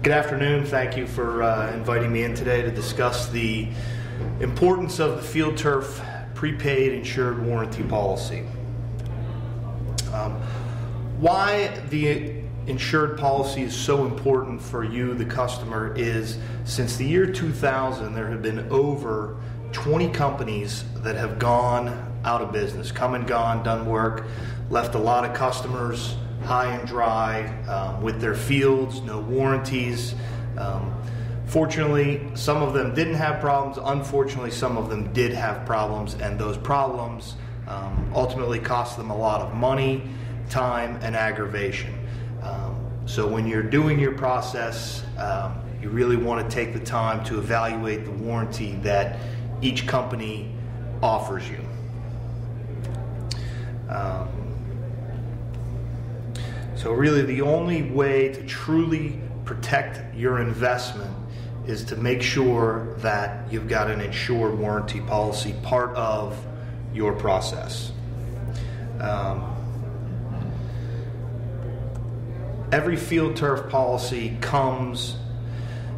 Good afternoon. Thank you for inviting me in today to discuss the importance of the FieldTurf prepaid insured warranty policy. Why the insured policy is so important for you, the customer, is since the year 2000 there have been over 20 companies that have gone out of business, come and gone, done work, left a lot of customers high and dry with their fields, no warranties. Fortunately, some of them didn't have problems. Unfortunately, some of them did have problems, and those problems ultimately cost them a lot of money, time, and aggravation. So when you're doing your process, you really want to take the time to evaluate the warranty that each company offers you. So really the only way to truly protect your investment is to make sure that you've got an insured warranty policy part of your process. Every FieldTurf policy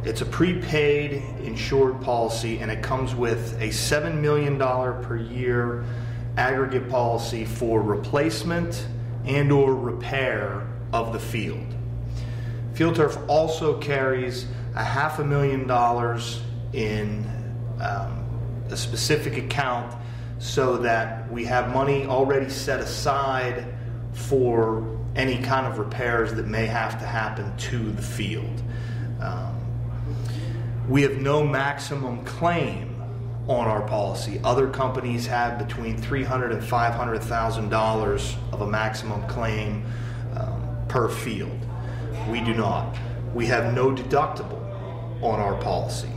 it's a prepaid insured policy, and it comes with a $7 million per year aggregate policy for replacement and or repair of the field. FieldTurf also carries a $500,000 in a specific account so that we have money already set aside for any kind of repairs that may have to happen to the field. We have no maximum claim on our policy. Other companies have between $300,000 and $500,000 of a maximum claim per field. We do not. We have no deductible on our policy.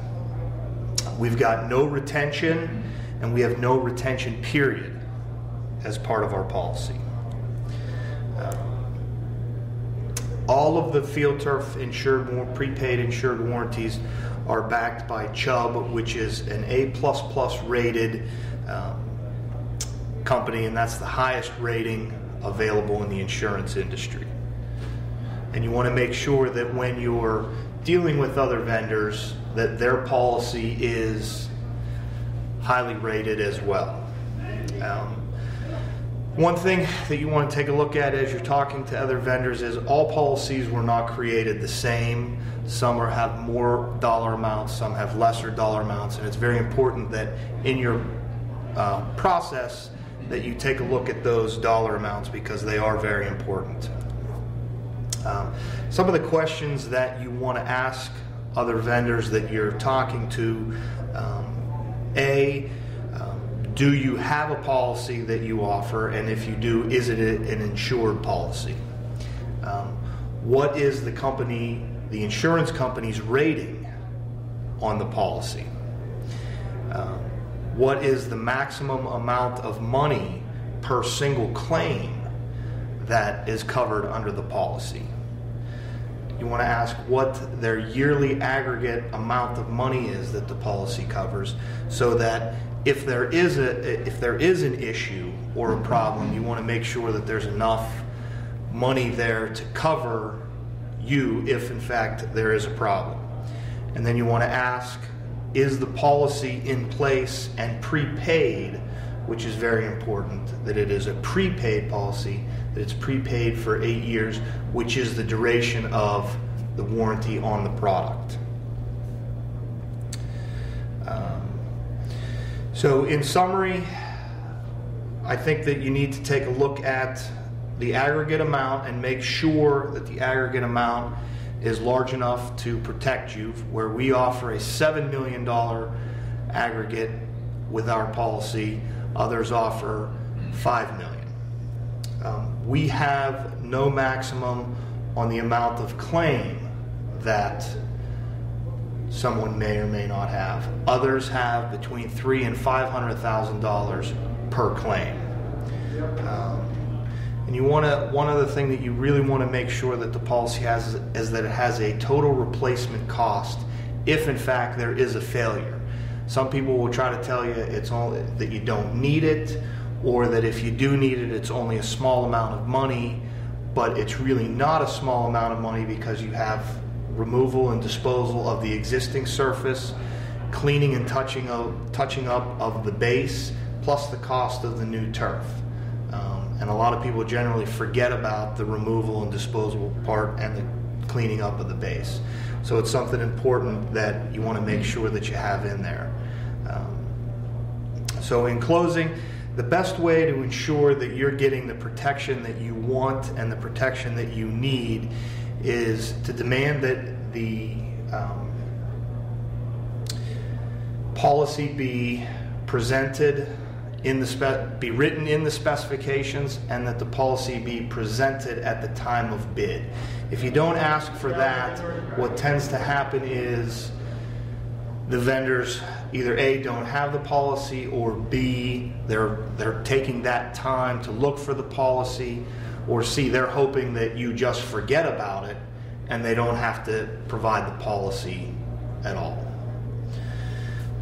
We've got no retention, and we have no retention period as part of our policy. All of the FieldTurf prepaid insured warranties are backed by Chubb, which is an A++ rated company, and that's the highest rating available in the insurance industry. And you want to make sure that when you're dealing with other vendors that their policy is highly rated as well. One thing that you want to take a look at as you're talking to other vendors is all policies were not created the same. Some have more dollar amounts, some have lesser dollar amounts, and it's very important that in your process that you take a look at those dollar amounts because they are very important. Some of the questions that you want to ask other vendors that you're talking to, do you have a policy that you offer, and if you do, is it an insured policy? What is the insurance company's rating on the policy? What is the maximum amount of money per single claim that is covered under the policy? You want to ask what their yearly aggregate amount of money is that the policy covers, so that if there is an issue or a problem, you want to make sure that there's enough money there to cover you if in fact there is a problem. And then you want to ask, is the policy in place and prepaid, which is very important, that it is a prepaid policy, that it's prepaid for 8 years, which is the duration of the warranty on the product. So in summary, I think that you need to take a look at the aggregate amount and make sure that the aggregate amount is large enough to protect you, where we offer a $7 million aggregate with our policy. Others offer $5 million. We have no maximum on the amount of claim that someone may or may not have. Others have between $300,000 and $500,000 per claim. And one other thing that you really want to make sure that the policy has is that it has a total replacement cost if in fact there is a failure. Some people will try to tell you it's only that you don't need it, or that if you do need it, it's only a small amount of money, but it's really not a small amount of money because you have removal and disposal of the existing surface, cleaning and touching up of the base, plus the cost of the new turf. And a lot of people generally forget about the removal and disposal part and the cleaning up of the base. So it's something important that you want to make sure that you have in there. So in closing, the best way to ensure that you're getting the protection that you want and the protection that you need is to demand that the policy be presented be written in the specifications, and that the policy be presented at the time of bid. If you don't ask for that, what tends to happen is the vendors either A, don't have the policy, or B, they're taking that time to look for the policy, or C, they're hoping that you just forget about it and they don't have to provide the policy at all.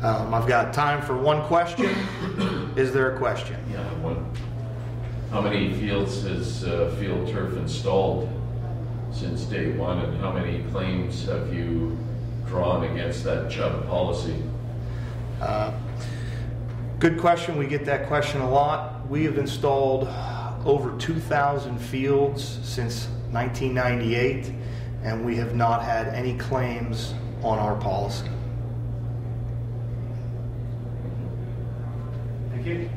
I've got time for one question. Is there a question? Yeah, one. How many fields has FieldTurf installed since day one, and how many claims have you drawn against that Chubb policy? Good question. We get that question a lot. We have installed over 2,000 fields since 1998, and we have not had any claims on our policy. Thank you.